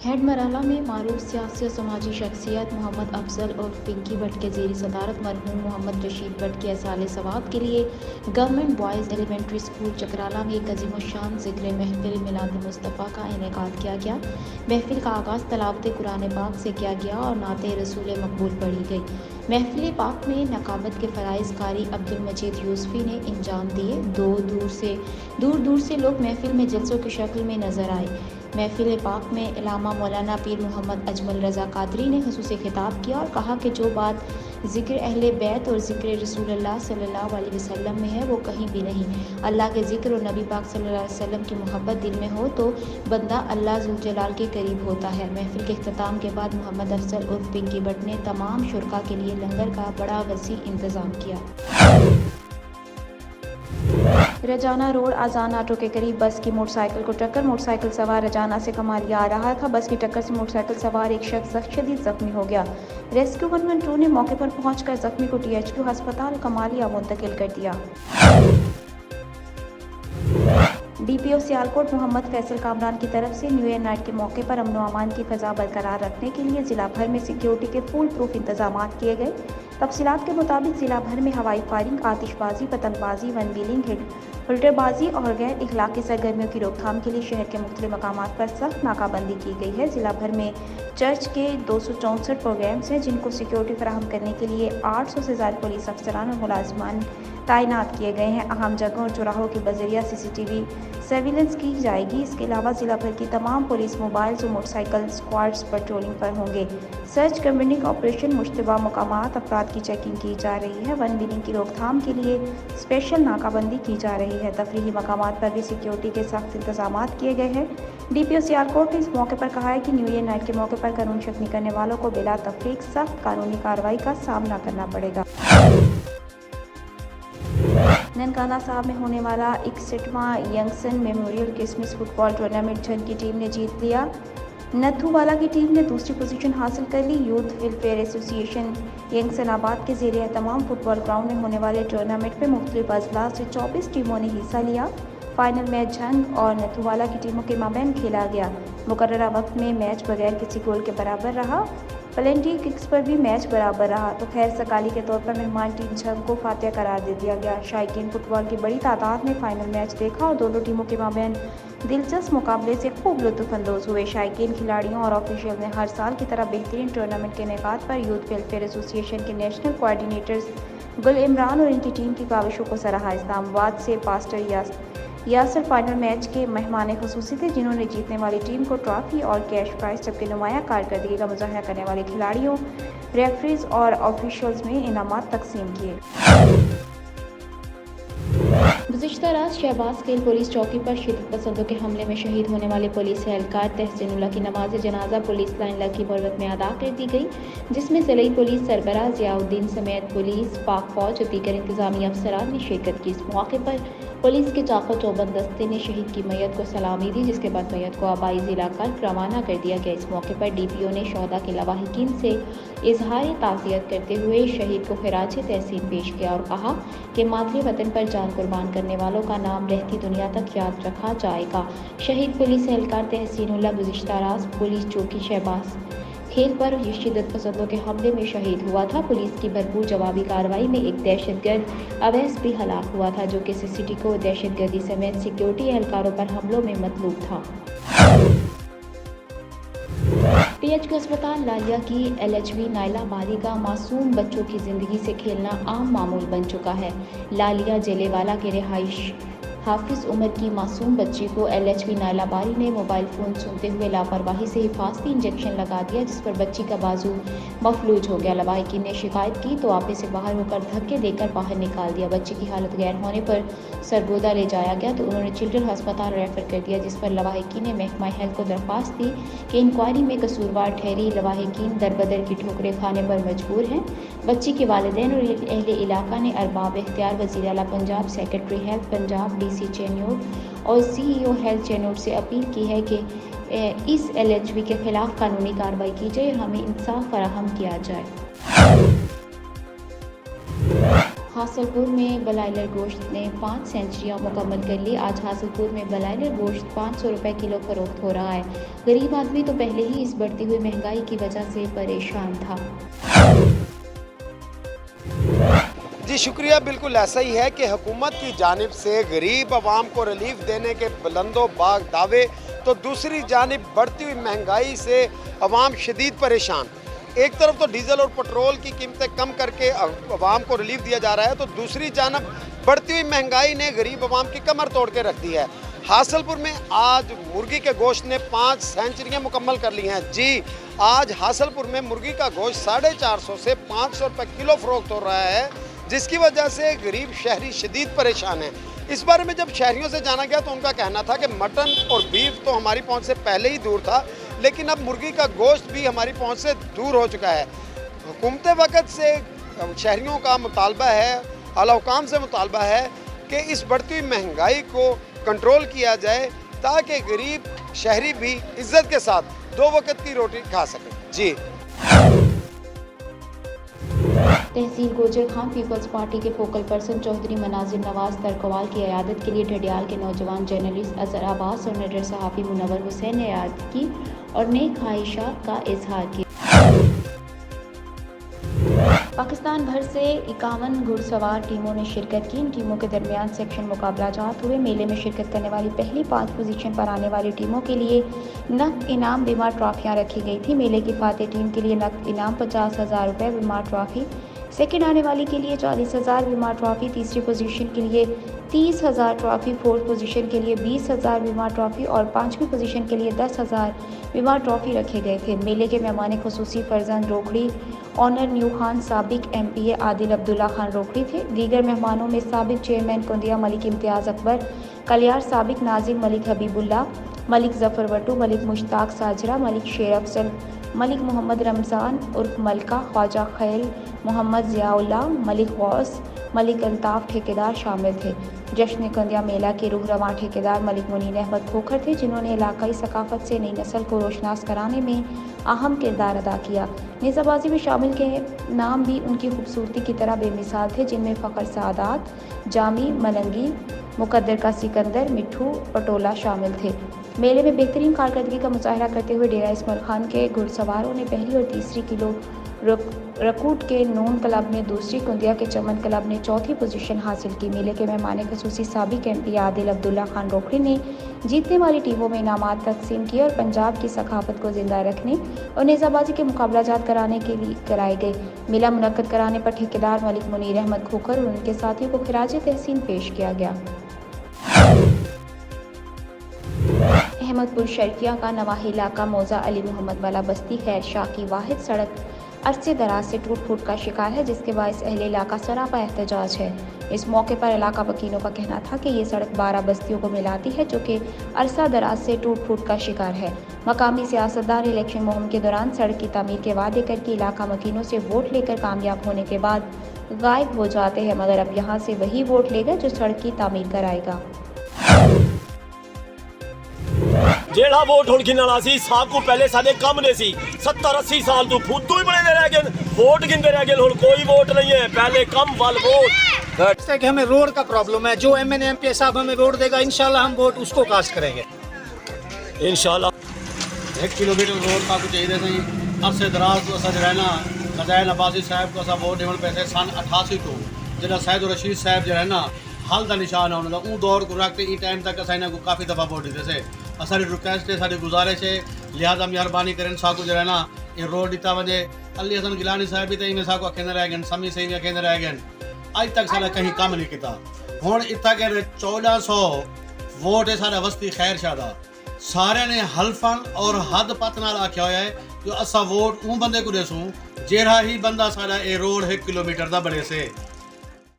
Head Marala में मारूफ सियासी और समाजी शख्सियत मोहम्मद अफजल और पिंकी भट्ट के ज़ेर सदारत मरहूम मोहम्मद रशीद भट्ट के एहसाले सवाब के लिए गवर्नमेंट बॉयज़ एलिमेंट्री स्कूल चकराला में एक अज़ीमुश्शान ज़िक्र महफिल मिलाद मुस्तफ़ा का इनेकाद किया गया। महफिल का आगाज़ तलावत कुरान पाक से किया गया और नाते रसूल मकबूल पढ़ी गई। महफिल पाक में नकाबत के फ़राइज़ कारी अब्दुल मजीद यूसुफ़ी ने इंजाम दिए। दूर दूर से लोग महफिल में जलसों की शक्ल में नज़र आए। महफिल पाक में इलामा मौलाना पीर मोहम्मद अजमल रज़ा कादरी ने खुसूसी खिताब किया और कहा कि जो बात ज़िक्र अहले बैत और ज़िक्र रसूलुल्लाह सल्लल्लाहु अलैहि वसल्लम में है वो कहीं भी नहीं। अल्लाह के ज़िक्र और नबी पाक सल्लल्लाहु अलैहि वसल्लम की मोहब्बत दिल में हो तो बंदा अल्लाह ज़ुल जलाल के करीब होता है। महफिल के इख्तिताम के बाद मोहम्मद अफजल उर्फ पिंकी भट्ट ने तमाम शुरका के लिए लंगर का बड़ा वसी इंतज़ाम किया। रजाना रोड आज़ान ऑटो के करीब बस की मोटरसाइकिल को टक्कर। मोटरसाइकिल सवार रजाना से कमालिया आ रहा था। बस की टक्कर से मोटरसाइकिल सवार एक शख्स शदीद जख्मी हो गया। रेस्क्यू 112 ने मौके पर पहुंचकर जख्मी को THQ अस्पताल कमालिया मुंतकिल कर दिया। DPO सियालकोट मोहम्मद फैसल कामरान की तरफ से न्यू ईयर नाइट के मौके पर अमन व अमान की फ़ज़ा बरकरार रखने के लिए ज़िला भर में सिक्योरिटी के फुल प्रूफ इंतजाम किए गए। तफसीलात के मुताबिक ज़िला भर में हवाई फायरिंग, आतिशबाजी, पतंगबाजी, वन व्हीलिंग, हुल्टरबाजी और गैर इखलाकी सरगर्मियों की रोकथाम के लिए शहर के मुख्तलिफ मकामात पर सख्त नाकाबंदी की गई है। ज़िला भर में चर्च के 264 प्रोग्राम्स हैं जिनको सिक्योरिटी फराहम करने के लिए 800 से ज़्यादा पुलिस अफसरान और मुलाजमान तैनात किए गए हैं। अहम जगहों और चौराहों के बजरिया CCTV सर्विलेंस की जाएगी। इसके अलावा ज़िला भर की तमाम पुलिस मोबाइल्स और मोटरसाइकिल स्क्वाड्स पेट्रोलिंग पर होंगे। सर्च कम्बिनिंग ऑपरेशन, मुश्तबा मकामात अफराद की चेकिंग की जा रही है। वन व्हीलिंग की रोकथाम के लिए स्पेशल नाकाबंदी की जा रही है। तफरीही मकामात पर भी सिक्योरिटी के सख्त इंतजाम किए गए हैं। DPO सियालकोट ने इस मौके पर कहा है कि न्यू ईयर नाइट के मौके पर कानून शक्नी करने वालों को बिला तफरीक सख्त कानूनी कार्रवाई का सामना करना पड़ेगा। ननकाना साहब में होने वाला 61वां Youngson memorial Christmas football tournament Jhang की टीम ने जीत लिया। नथुवाला की टीम ने दूसरी पोजीशन हासिल कर ली। यूथ वेलफेयर एसोसिएशन यंगसनाबाद के ज़ेर एहतमाम फुटबॉल ग्राउंड में होने वाले टूर्नामेंट में मुख्तलिफ अजला से 24 टीमों ने हिस्सा लिया। फाइनल मैच झंग और नथुवाला की टीमों के माबैन खेला गया। मुकर्ररा वक्त में मैच बगैर किसी गोल के बराबर रहा। पेनल्टी किक्स पर भी मैच बराबर रहा तो खैर सकाली के तौर पर मेहमान टीम झंग को फातिहा करार दे दिया गया। शायकीन फुटबॉल की बड़ी तादाद ने फाइनल मैच देखा और दोनों टीमों के माबैन दिलचस्प मुकाबले से खूब लुत्फ़ अंदोज़ हुए। शायकीन, खिलाड़ियों और ऑफिशियल ने हर साल की तरह बेहतरीन टूर्नामेंट के इनेकाद पर यूथ वेलफेयर एसोसिएशन के नेशनल कोऑर्डिनेटर्स गुल इमरान और इनकी टीम की काविशों को सराहा। इस्लामाबाद से पास्टर यासर फाइनल मैच के मेहमान खुसूसी थे जिन्होंने जीतने वाली टीम को ट्रॉफी और कैश प्राइज जबकि नुमाया कारकर्दगी का मुजाहरा करने वाले खिलाड़ियों, रेफरीज और ऑफिशियल्स में इनामात तकसीम किए। गुज़िश्ता रात शहबाज खेल पुलिस चौकी पर शिद्दत पसंदों के हमले में शहीद होने वाले पुलिस एहलकार तहसीनुल्लाह की नमाज जनाजा पुलिस लाइन लकी मुरवत में अदा कर दी गई, जिसमें ज़िला पुलिस सरबराह ज़ियाउद्दीन समेत पुलिस, पाक फौज और दीगर इंतजामी अफसरान ने शिरकत की। इस मौके पर पुलिस के चाको चौबंद दस्ते ने शहीद की मैयत को सलामी दी, जिसके बाद मैयत को आबाई ज़िला कर्क रवाना कर दिया गया। इस मौके पर DPO ने शोहदा के लवाहिकीन से इजहार ताज़ियत करते हुए शहीद को खिराज तहसीन पेश किया और कहा कि मातृ वतन पर जान कुर्बान करने वालों का नाम रहती दुनिया तक याद रखा जाएगा। शहीद पुलिस एहलकार तहसीनुल्लाह गुज़िश्ता रात पुलिस चौकी शहबाज खेल पर शिद्दत पसंदों के हमले में शहीद हुआ था। पुलिस की भरपूर जवाबी कार्रवाई में एक दहशतगर्द अवैस भी हलाक हुआ था जो कि CCTV को दहशतगर्दी समेत सिक्योरिटी एहलकारों पर हमलों में मतलूब था। THQ अस्पताल लालिया की LHV नाइला बालिगा मासूम बच्चों की ज़िंदगी से खेलना आम मामूल बन चुका है। लालिया जेलेवाला के रिहाइश हाफिज उमर की मासूम बच्ची को LHV नाइला बारी ने मोबाइल फ़ोन सुनते हुए लापरवाही से हिफाजती इंजेक्शन लगा दिया, जिस पर बच्ची का बाजू मफलूज हो गया। लवाहिकीन ने शिकायत की तो आपे से बाहर होकर धक्के देकर बाहर निकाल दिया। बच्ची की हालत गैर होने पर सरगोदा ले जाया गया तो उन्होंने चिल्ड्रन अस्पताल रेफर कर दिया, जिस पर लवाहिकीन ने महकमा हेल्थ को दरख्वास्त दी कि इंक्वायरी में कसूरवार ठहरी। लवाहिकीन दरबदर की ठोकरें खाने पर मजबूर हैं। बच्ची के वालिदैन और अहले इलाका ने अरबाब इख्तियार वज़ीर आला Punjab, secretary health Punjab DC Chennur और CEO हेल्थ चेन्नूर से अपील की है कि इस LHV के खिलाफ कानूनी कार्रवाई की जाए, हमें इंसाफ फराहम किया जाए। حاصلپور میں بلائلر گوشت نے 5 سینچریاں مکمل کر لی. آج حاصلپور میں بلائلر گوشت 500 روپے کلو فروخت ہو رہا ہے. غریب آدمی تو پہلے ہی اس بڑھتی ہوئی مہنگائی کی وجہ سے پریشان تھا. جی شکریہ. بالکل ایسا ہی ہے کہ حکومت کی جانب سے غریب عوام کو ریلیف دینے کے بلند و باغ دعوے، تو دوسری جانب بڑھتی ہوئی مہنگائی سے عوام شدید پریشان. ایک طرف تو ڈیزل اور پٹرول کی قیمتیں کم کر کے عوام کو ریلیف دیا جا رہا ہے، تو دوسری جانب بڑھتی ہوئی مہنگائی نے غریب عوام کی کمر توڑ کے رکھ دی ہے. حاصلپور میں آج مرغی کے گوشت نے 5 سینچریاں مکمل کر لی ہیں. جی آج حاصلپور میں مرغی کا گوشت 450 سے 500 روپے کلو فروخت ہو رہا ہے، جس کی وجہ سے غریب شہری شدید پریشان ہیں. اس بارے میں جب شہریوں سے جانا گیا تو ان کا کہنا تھا کہ مٹن اور بیف تو ہماری پہنچ سے پہلے ہی دور تھا، لیکن اب مرغی کا گوشت بھی ہماری پہنچ سے دور ہو چکا ہے. حکومت وقت سے شہریوں کا مطالبہ ہے، اعلیٰ حکام سے مطالبہ ہے کہ اس بڑھتی ہوئی مہنگائی کو کنٹرول کیا جائے تاکہ غریب شہری بھی عزت کے ساتھ 2 وقت کی روٹی کھا سکیں. جی تحصیل گوجر خان پیپلز پارٹی کے فوکل پرسن چودھری مناظر نواز ترکوال کی عیادت کے لیے ڈھڈیال کے نوجوان جرنلسٹ اظہر عباس اور نڈر صحافی منور حسین نے عیادت کی اور نیک خواہشات کا اظہار کیا. پاکستان بھر سے 51 گھڑ سوار ٹیموں نے شرکت کی. ان ٹیموں کے درمیان سیکشن مقابلہ جات ہوئے. میلے میں شرکت کرنے والی پہلی 5 پوزیشن پر آنے والی ٹیموں کے لیے نقد انعام بیمار ٹرافیاں رکھی گئی تھی. میلے کی فاتح ٹیم کے لیے نقد انعام 50,000 روپے بیمار ٹرافی، سیکنڈ آنے والی کے لیے 40,000 بیمار ٹرافی، تیسری پوزیشن کے لیے 30,000 ٹرافی، فورتھ پوزیشن کے لیے 20,000 بیمار ٹرافی اور 5ویں پوزیشن کے لیے 10,000 بیمار ٹرافی رکھے گئے تھے. میلے کے مہمان خصوصی فرزند روکھڑی آنر نیو خان، سابق ایم پی اے عادل عبداللہ خان روکھڑی تھے. دیگر مہمانوں میں سابق چیئرمین کندیا ملک امتیاز اکبر کلیار، سابق ناظم ملک حبیب اللہ، ملک ظفر وٹو، ملک مشتاق ساجرہ، ملک شیر افضل، ملک محمد رمضان عرف ملکہ، خواجہ خیل محمد ضیاء اللہ، ملک غوث، ملک الطاف ٹھیکیدار شامل تھے. جشن کندیا میلہ کے روح رواں ٹھیکیدار ملک منیر احمد کھوکھر تھے، جنہوں نے علاقائی ثقافت سے نئی نسل کو روشناس کرانے میں اہم کردار ادا کیا. نیزہ بازی میں شامل کے نام بھی ان کی خوبصورتی کی طرح بے مثال تھے، جن میں فخر سعادات، جامی، ملنگی، مقدر کا سکندر، مٹھو پٹولا شامل تھے. میلے میں بہترین کارکردگی کا مظاہرہ کرتے ہوئے ڈیرہ اسماعیل خان کے گھڑ سواروں نے پہلی اور تیسری کلو رکوٹ کے نون کلب نے دوسری، کندیا کے چمن کلب نے چوتھی پوزیشن حاصل کی. میلے کے مہمان خصوصی سابق ایم پی عادل عبداللہ خان روکھڑی نے جیتنے والی ٹیموں میں انعامات تقسیم کیے اور پنجاب کی ثقافت کو زندہ رکھنے اور نیزہ بازی کے مقابلہ جات کرانے کے لیے کرائے گئے. میلہ منعقد کرانے پر ٹھیکیدار ملک منیر احمد کھوکھر اور ان کے ساتھیوں کو خراج تحسین پیش کیا گیا. احمد پور شرقیہ کا نواحی علاقہ موزہ علی محمد والا بستی خیر شاہ کی واحد سڑک عرصے دراز سے ٹوٹ پھوٹ کا شکار ہے، جس کے باعث اہل علاقہ سراپا احتجاج ہے. اس موقع پر علاقہ وکیلوں کا کہنا تھا کہ یہ سڑک 12 بستیوں کو ملاتی ہے، جو کہ عرصہ دراز سے ٹوٹ پھوٹ کا شکار ہے. مقامی سیاستدان الیکشن مہم کے دوران سڑک کی تعمیر کے وعدے کر کے علاقہ مکینوں سے ووٹ لے کر کامیاب ہونے کے بعد غائب ہو جاتے ہیں، مگر اب یہاں سے وہی ووٹ لے گا جو سڑک کی تعمیر کرائے گا. جیڑا ووٹ ہن گنن والا سی سب کو پہلے سارے کم نے سی 70-80 سال تو فوتو ہی بنے رہ گئے، ووٹ گنتے رہ گئے، ہن کوئی ووٹ نہیں ہے، پہلے کم وال ووٹ. اس سے کہ ہمیں روڈ کا پرابلم ہے، جو ایم این ایم پی صاحب ہمیں ووٹ دے گا انشاءاللہ ہم ووٹ اس کو کاسٹ کریں گے انشاءاللہ. 1 کلومیٹر روڈ کا چاہیے سی عرصے دراز تو اصل رہنا نظائر عباسی صاحب کو اصل ووٹ دیون پہ سن 88 تو جہاں سید الرشید صاحب جو ہے نا حل کا نشان ہے انہوں کا وہ دور کو رکھتے ای ٹائم تک اصل کو کافی دفعہ ووٹ دیتے سے. ساری ریکویسٹ ہے، ساری گزارش ہے، لہٰذا مہربانی کریں سا کو جو ہے نا یہ روڈ دیتا وجے. علی حسن گیلانی صاحب بھی تو سا کو اکھے رہ گئے، سمی سے اکھے رہ گئے، اج تک سارا کہیں کام نہیں کیتا. ہوں اتنا کہ 1400 ووٹ ہے سارا وسطی خیر شاہ دا، سارے نے حلفن اور حد پت نال آخیا ہوا ہے کہ اصا ووٹ اون بندے کو دیسوں جہاں ہی بندہ سارا یہ روڈ 1 کلومیٹر دا بڑے سے.